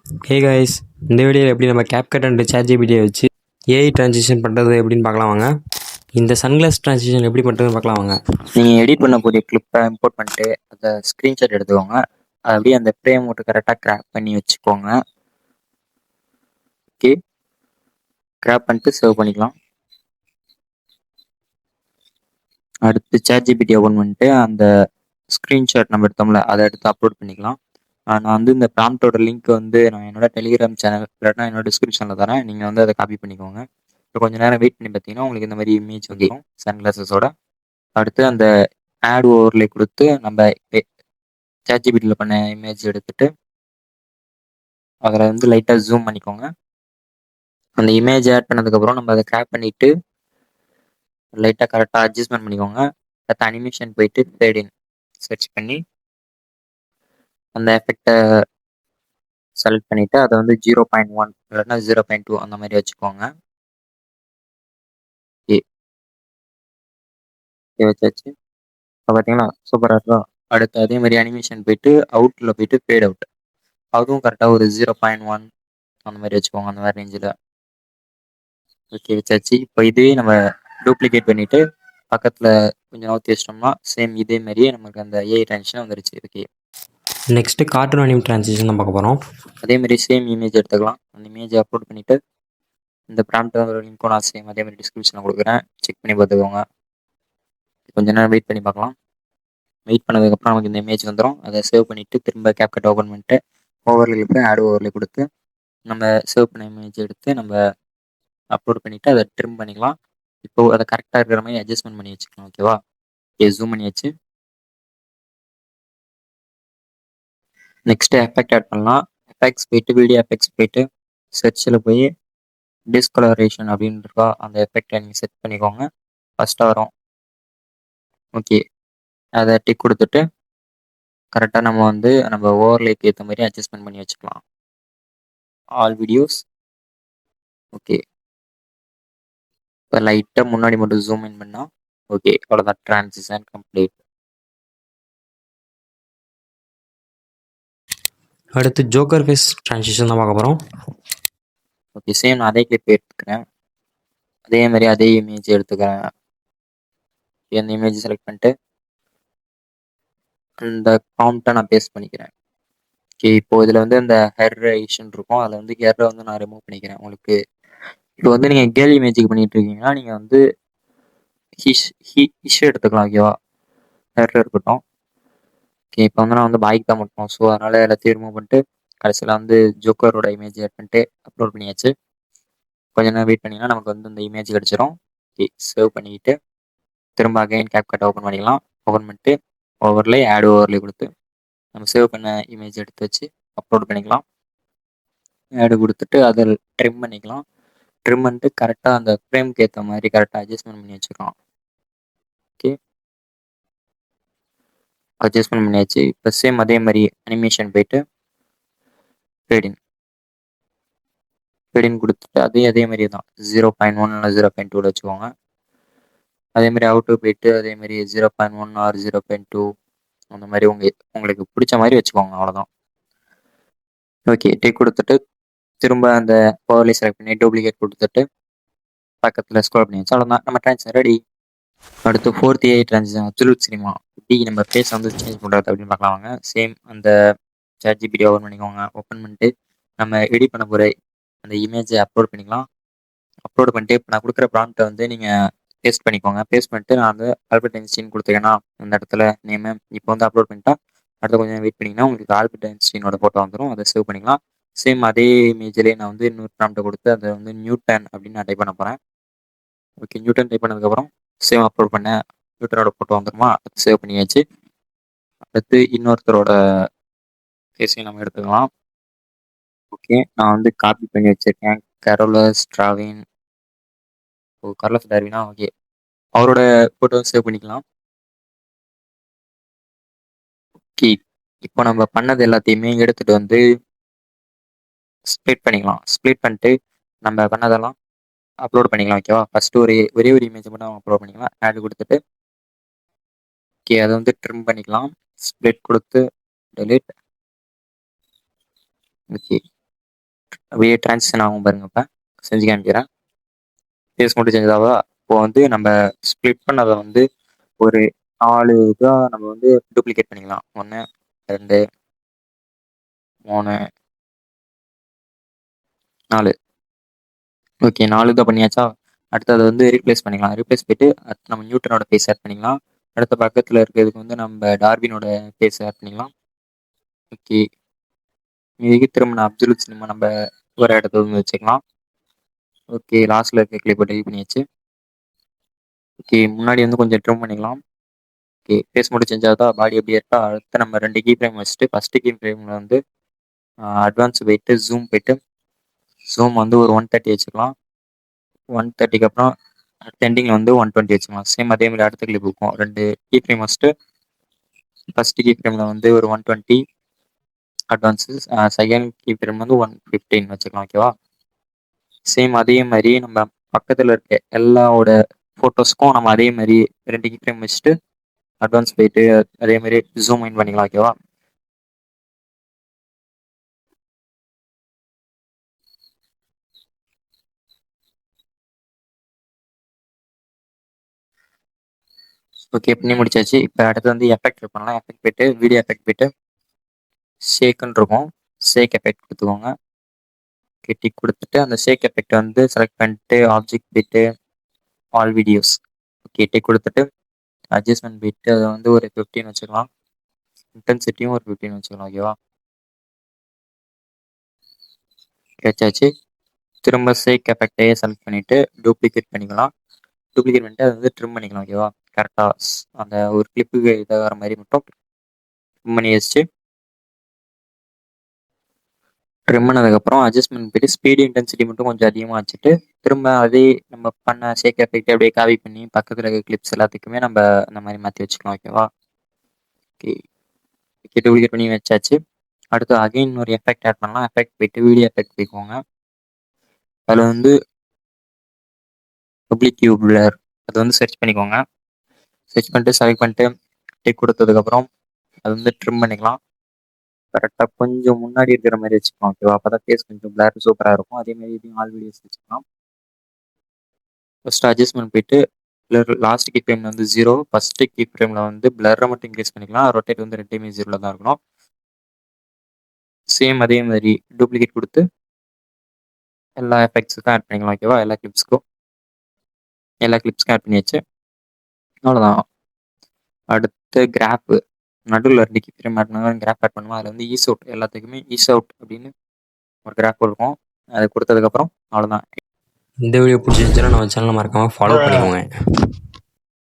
Hey guys, இந்த வீடியோவில் எப்படி நம்ம கேப்கட் அண்ட் ChatGPT வச்சு ஏஐ ட்ரான்சிஷன் பண்ணுறது எப்படின்னு பார்க்கலாம் வாங்க. இந்த சன்கிளாஸ் ட்ரான்சிஷன் எப்படி பண்ணுறதுன்னு பார்க்கலாம் வாங்க. நீங்கள் எடிட் பண்ணக்கூடிய கிளிப்பை இம்போர்ட் பண்ணிட்டு அதை ஸ்க்ரீன்ஷாட் எடுத்துக்கோங்க. அது அப்படியே அந்த ஃப்ரேம் மட்டும் கரெக்டாக கிராப் பண்ணி வச்சுக்கோங்க. ஓகே, கிராப் பண்ணிட்டு சேவ் பண்ணிக்கலாம். அடுத்து ChatGPT ஓப்பன் பண்ணிட்டு அந்த ஸ்க்ரீன்ஷாட் நம்ம எடுத்தோம்ல அதை எடுத்து அப்லோட் பண்ணிக்கலாம். நான் வந்து இந்த ப்ராம்ப்டோட லிங்க் வந்து நான் என்னோட டெலிகிராம் சேனல் இல்லைனா என்னோட டிஸ்கிரிப்ஷனில் தரேன். நீங்கள் வந்து அதை காப்பி பண்ணிக்கோங்க. இப்போ கொஞ்சம் நேரம் வெயிட் பண்ணி பார்த்தீங்கன்னா உங்களுக்கு இந்த மாதிரி இமேஜ் வந்துடும் சன்கிளாஸஸோட. அடுத்து அந்த ஆட் ஓவர்லே கொடுத்து நம்ம ChatGPTல பண்ண இமேஜ் எடுத்துட்டு அதில் வந்து லைட்டாக ஜூம் பண்ணிக்கோங்க. அந்த இமேஜ் ஆட் பண்ணதுக்கப்புறம் நம்ம அதை கிராப் பண்ணிவிட்டு லைட்டாக கரெக்டாக அட்ஜஸ்ட்மெண்ட் பண்ணிக்கோங்க. அடுத்த அனிமேஷன் போயிட்டு ஃபேட் சர்ச் பண்ணி அந்த எஃபெக்டை செலக்ட் பண்ணிவிட்டு அதை வந்து 0.1 இல்லைன்னா 0.2 அந்த மாதிரி வச்சுக்கோங்க. வச்சாச்சு. இப்போ பார்த்தீங்களா சூப்பராக இருக்கா. அடுத்து அதே மாதிரி அனிமேஷன் போயிட்டு அவுட்டில் போயிட்டு ஃபேட் அவுட், அதுவும் கரெக்டாக ஒரு 0.1 அந்த மாதிரி வச்சுக்கோங்க, அந்த மாதிரி ரேஞ்சில். ஓகே வச்சாச்சு. இப்போ இதுவே நம்ம டூப்ளிகேட் பண்ணிவிட்டு பக்கத்தில் கொஞ்சம் நோத்தி வச்சிட்டோம்னா சேம் இதே மாதிரியே நமக்கு அந்த ஏஐ ட்ரான்சிஷன் வந்துருச்சு. Okay, next cartoon anime transition தான் பார்க்க போகிறோம். அதே மாதிரி சேம் இமேஜ் எடுத்துக்கலாம். அந்த இமேஜை அப்லோட் பண்ணிவிட்டு இந்த ப்ராம்ப்ட் லிங்க்கும் நான் சேம் அதே மாதிரி டிஸ்கிரிப்ஷனில் கொடுக்குறேன், செக் பண்ணி பார்த்துக்கோங்க. கொஞ்ச நேரம் வெயிட் பண்ணி பார்க்கலாம். வெயிட் பண்ணதுக்கப்புறம் நமக்கு இந்த இமேஜ் வந்துடும். அதை சேவ் பண்ணிவிட்டு திரும்ப கேப்கட் ஓப்பன் பண்ணிட்டு ஓவர்லே போய் ஆட் ஓவர்லே கொடுத்து நம்ம சேவ் பண்ண இமேஜ் எடுத்து நம்ம அப்லோட் பண்ணிவிட்டு அதை ட்ரிம் பண்ணிக்கலாம். இப்போது அதை கரெக்டாக இருக்கிற மாதிரி அட்ஜஸ்ட்மெண்ட் பண்ணி வச்சுக்கலாம். ஓகேவா, ஜூம் பண்ணியாச்சு. நெக்ஸ்ட்டு எஃபெக்ட் ஆட் பண்ணலாம். எஃபெக்ட்ஸ் போயிட்டு வீடியோ எஃபெக்ட்ஸ் போயிட்டு சர்ச்சில் போய் டிஸ்கலரேஷன் அப்படின்னு இருக்கா, அந்த எஃபெக்டை நீங்கள் செட் பண்ணிக்கோங்க. ஃபஸ்ட்டாக வரும். ஓகே, அதை டிக் கொடுத்துட்டு கரெக்டாக நம்ம ஓவர்லேக்கு ஏற்ற மாதிரி அட்ஜஸ்ட்மெண்ட் பண்ணி வச்சுக்கலாம். All videos. ஓகே, இப்போ லைட்டாக முன்னாடி மட்டும் ஜூம் இன் பண்ணால் ஓகே, அவ்வளோதான். Transition complete. அடுத்து ஜோக்கர் ஃபேஸ் ட்ரான்சிஷன் தான் பார்க்க போகிறோம். ஓகே, சேம் நான் அதே கிளிப் எடுத்துக்கிறேன். அதே மாதிரி அதே இமேஜ் எடுத்துக்கிறேன். அந்த இமேஜ் செலக்ட் பண்ணிட்டு அந்த ப்ராம்ப்டை நான் பேஸ்ட் பண்ணிக்கிறேன். ஓகே, இப்போ இதில் வந்து அந்த ஹெர் ஐஷன் இருக்கும், அதில் வந்து ஹெர்ரை வந்து நான் ரிமூவ் பண்ணிக்கிறேன். உங்களுக்கு இப்போ வந்து நீங்கள் கேர்ள் இமேஜுக்கு பண்ணிட்டு இருக்கீங்கன்னா நீங்கள் வந்து ஹிஷ் எடுத்துக்கலாம். ஓகேவா, ஹெர் இருக்கட்டும். ஓகே, இப்போ வந்து நான் வந்து பாய்க்கு தான் மட்டும், ஸோ அதனால் எல்லாத்தையும் ரிமூவ் பண்ணிட்டு கடைசியில் வந்து ஜோக்கரோட இமேஜ் ஆட் பண்ணிட்டு அப்லோட் பண்ணியாச்சு. கொஞ்ச நேரம் வெயிட் பண்ணிங்கன்னா நமக்கு வந்து இந்த இமேஜ் கிடச்சிரும். ஓகே, சேவ் பண்ணிக்கிட்டு திரும்ப அகைன் கேப்கட் ஓப்பன் பண்ணிக்கலாம். ஓப்பன் பண்ணிட்டு ஓவர்லே ஆட் ஓவர்லே கொடுத்து நம்ம சேவ் பண்ண இமேஜ் எடுத்து வச்சு அப்லோட் பண்ணிக்கலாம். ஆடு கொடுத்துட்டு அதை ட்ரிம் பண்ணிக்கலாம். ட்ரிம் பண்ணிட்டு கரெக்டாக அந்த ஃப்ரேம்க்கு ஏற்ற மாதிரி கரெக்டாக அட்ஜஸ்ட்மெண்ட் பண்ணி வச்சுக்கலாம். ஓகே, அட்ஜஸ்ட்மெண்ட் பண்ணியாச்சு. இப்போ சேம் அதே மாதிரி அனிமேஷன் போயிட்டு ஃபேடின் கொடுத்துட்டு அதே மாதிரி தான் 0.1 இல்லை 0.2 வச்சுக்கோங்க. அதே மாதிரி அவுட்டு போயிட்டு அதே மாதிரி 0.1 ஆர் 0.2 அந்த மாதிரி உங்களுக்கு பிடிச்ச மாதிரி வச்சுக்கோங்க, அவ்வளோதான். ஓகே, டிக் கொடுத்துட்டு திரும்ப அந்த பவர்லி செலக்ட் பண்ணி டூப்ளிகேட் கொடுத்துட்டு பக்கத்தில் ஸ்க்ரோல் பண்ணி வச்சு அவ்வளோதான், நம்ம ட்ரான்ஸ்ஃபர் ரெடி. அடுத்து 4th AI transition absolute cinema. எப்படி நம்ம ஃபேஸ் வந்து சேஞ்ச் பண்ணுறது அப்படின்னு பார்க்கலாம் வாங்க. சேம் அந்த ChatGPT ஓப்பன் பண்ணிக்கோங்க. ஓப்பன் பண்ணிட்டு நம்ம எடிட் பண்ண போகிற அந்த இமேஜை அப்லோட் பண்ணிக்கலாம். அப்லோட் பண்ணிட்டு இப்போ நான் கொடுக்குற ப்ராம்ப்டை வந்து நீங்கள் பேஸ்ட் பண்ணிக்கோங்க. பேஸ்ட் பண்ணிட்டு நான் வந்து ஆல்பர்ட் ஐன்ஸ்டீன் கொடுத்துருக்கேன்னா அந்த இடத்துல நேமு இப்போ வந்து அப்லோட் பண்ணிட்டா அடுத்த கொஞ்சம் வெயிட் பண்ணிங்கன்னா உங்களுக்கு ஆல்பர்ட் ஐன்ஸ்டீனோட ஃபோட்டோ வந்துடும். அதை சேவ் பண்ணிக்கலாம். சேம் அதே இமேஜ்லேயே நான் வந்து இன்னொரு ப்ராம்ப்டை கொடுத்து அதை வந்து நியூட்டன் அப்படின்னு நான் டைப் பண்ண போகிறேன். ஓகே, நியூட்டன் டைப் பண்ணதுக்கப்புறம் சேவ் அப்லோட் பண்ண நியூட்டனோட ஃபோட்டோ வந்துருமா, அது சேவ் பண்ணியாச்சு. அடுத்து இன்னொருத்தரோட ஃபேஸையும் நம்ம எடுத்துக்கலாம். ஓகே, நான் வந்து காப்பி பண்ணி வச்சுருக்கேன். Carolus Darwin. கார்லோஸ் டார்வினா, ஓகே, அவரோட ஃபோட்டோ சேவ் பண்ணிக்கலாம். ஓகே, இப்போ நம்ம பண்ணது எல்லாத்தையுமே எடுத்துகிட்டு வந்து ஸ்ப்ளிட் பண்ணிக்கலாம். ஸ்ப்ளிட் பண்ணிட்டு நம்ம பண்ணதெல்லாம் அப்லோட் பண்ணிக்கலாம். ஓகேவா, ஃபஸ்ட்டு ஒரே ஒரு இமேஜ் மட்டும் அப்லோட் பண்ணிக்கலாம். ஆட் கொடுத்துட்டு ஓகே, அதை வந்து ட்ரிம் பண்ணிக்கலாம். ஸ்ப்ளிட் கொடுத்து டெலிட். ஓகே, அப்படியே ட்ரான்சிஷன் ஆகும் பாருங்க. இப்போ செஞ்சு காமிக்கிறேன். ஃபேஸ் மட்டும் சேஞ்ச் ஆகுதா? இப்போ வந்து நம்ம ஸ்ப்ளிட் பண்ணதை வந்து ஒரு 4 இதாக நம்ம வந்து டூப்ளிகேட் பண்ணிக்கலாம். 1 2 3 4. ஓகே, 4 இதாக பண்ணியாச்சா? அடுத்து அதை வந்து ரீப்ளேஸ் பண்ணிக்கலாம். ரீப்ளேஸ் போயிட்டு அடுத்து நம்ம நியூட்டனோட ஃபேஸ் ஆட் பண்ணிக்கலாம். அடுத்த பக்கத்தில் இருக்கிறதுக்கு வந்து நம்ம டார்வினோட ஃபேஸ் ஆட் பண்ணிக்கலாம். ஓகே, இதுக்கு திரும்ப அப்சல்யூட் சினிமா நம்ம ஒரு இடத்த வந்து வச்சுக்கலாம். ஓகே, லாஸ்ட்டில் இருக்க கிளிப்பை டெலிட் பண்ணியாச்சு. ஓகே, முன்னாடி வந்து கொஞ்சம் ட்ரிம் பண்ணிக்கலாம். ஓகே, ஃபேஸ் மட்டும் சேஞ்ச் ஆகுதா? பாடி எப்படி இருக்கா? அடுத்து நம்ம 2 கீ ஃப்ரேம் வச்சுட்டு ஃபஸ்ட்டு கீ ஃப்ரேமில் வந்து அட்வான்ஸ் போயிட்டு ஜூம் போயிட்டு ஜூம் வந்து ஒரு 130 வச்சுக்கலாம். 130க்கு அப்புறம் டெண்டிங்கில் வந்து 120 வச்சுக்கலாம். சேம் அதே மாதிரி அடுத்த கிளிப் இருக்கும். 2 கீ ஃப்ரேம் வச்சுட்டு ஃபஸ்ட்டு கீ ஃப்ரேமில் வந்து ஒரு 120 அட்வான்ஸு, செகண்ட் கீ ஃப்ரேம் வந்து 115 வச்சுக்கலாம். ஓகேவா? சேம் அதே மாதிரி நம்ம பக்கத்தில் இருக்க எல்லாவோட ஃபோட்டோஸ்க்கும் நம்ம அதே மாதிரி 2 கீ ஃப்ரேம் வச்சுட்டு அட்வான்ஸ் போயிட்டு அதே மாதிரி ஜூம் இன் பண்ணிக்கலாம். ஓகேவா? ஓகே, பண்ணி முடிச்சாச்சு. இப்போ அடுத்து வந்து எஃபெக்ட் பண்ணலாம். எஃபெக்ட் போயிட்டு வீடியோ எஃபெக்ட் போயிட்டு ஷேக்குன்னு இருக்கும். ஷேக் எஃபெக்ட் கொடுத்துக்கோங்க. கெட்டி கொடுத்துட்டு அந்த ஷேக் எஃபெக்ட் வந்து செலக்ட் பண்ணிட்டு ஆப்ஜெக்ட் போயிட்டு ஆல் வீடியோஸ் ஓகே டிக் கொடுத்துட்டு அட்ஜஸ்ட்மெண்ட் போயிட்டு அதை வந்து ஒரு 15 வச்சுக்கலாம். இன்டென்சிட்டியும் ஒரு 15 வச்சுக்கலாம். ஓகேவா? வச்சாச்சு. திரும்ப ஷேக் எஃபெக்டையே செலக்ட் பண்ணிவிட்டு டூப்ளிகேட் பண்ணிக்கலாம். டூப்ளிகேட் பண்ணிட்டு அதை வந்து ட்ரிம் பண்ணிக்கலாம். ஓகேவா? கரெக்டாக அந்த ஒரு கிளிப்புக்கு இதாகிற மாதிரி மட்டும் ட்ரிம் பண்ணி வச்சு ட்ரிம் பண்ணதுக்கப்புறம் அட்ஜஸ்ட்மெண்ட் போயிட்டு ஸ்பீடு இன்டென்சிட்டி மட்டும் கொஞ்சம் அதிகமாக வச்சுட்டு திரும்ப அதே நம்ம பண்ண ஷேக் எஃபெக்ட் அப்படியே காப்பி பண்ணி பக்கத்தில் இருக்க கிளிப்ஸ் எல்லாத்துக்குமே நம்ம அந்த மாதிரி மாற்றி வச்சுக்கலாம். ஓகேவா? ஓகே ஓகே, டூப்ளிகேட் பண்ணி வச்சாச்சு. அடுத்து அகைன் ஒரு எஃபெக்ட் ஆட் பண்ணலாம். எஃபெக்ட் போயிட்டு வீடியோ எஃபெக்ட் போய்க்கோங்க. அதில் வந்து பப்ளிக் பிளர் அது வந்து சர்ச் பண்ணிக்கோங்க. சர்ச் பண்ணிட்டு செலக்ட் பண்ணிட்டு டிக் கொடுத்ததுக்கப்புறம் அது வந்து ட்ரிம் பண்ணிக்கலாம். கரெக்டாக கொஞ்சம் முன்னாடி இருக்கிற மாதிரி வச்சுக்கலாம். ஓகேவா? அப்போ தான் ஃபேஸ் கொஞ்சம் பிளர் சூப்பராக இருக்கும். அதேமாதிரி இதையும் ஆல் வீடியோஸ் வச்சுக்கலாம். ஃபஸ்ட்டு அட்ஜஸ்ட்மெண்ட் போயிட்டு லாஸ்ட் கீ ஃப்ரேமில் வந்து 0, ஃபஸ்ட்டு கீ ஃப்ரேமில் வந்து பிளரை மட்டும் இன்க்ரீஸ் பண்ணிக்கலாம். ரொட்டேட் வந்து 2மே 0ல தான் இருக்கணும். சேம் அதே மாதிரி டூப்ளிகேட் கொடுத்து எல்லா எஃபெக்ட்ஸுக்கும் ஆட் பண்ணிக்கலாம். ஓகேவா? எல்லா கிளிப்ஸ்க்கும் ஆட் பண்ணியாச்சு. அவ்வளோதான். அடுத்து கிராஃப் நடுவில் 2 கீ ஃப்ரேம் ஆட் பண்ணால் கிராஃப் ஆட் பண்ணுவோம். அதில் வந்து ஈஸ் அவுட் எல்லாத்துக்குமே ஈஸ் அவுட் அப்படின்னு ஒரு கிராஃப் இருக்கும். அது கொடுத்ததுக்கப்புறம் அவ்வளோதான். இந்த வீடியோ பிடிச்சிருந்துச்சுன்னா நம்ம சேனலை மறக்காமல் ஃபாலோ பண்ணிக்கோங்க.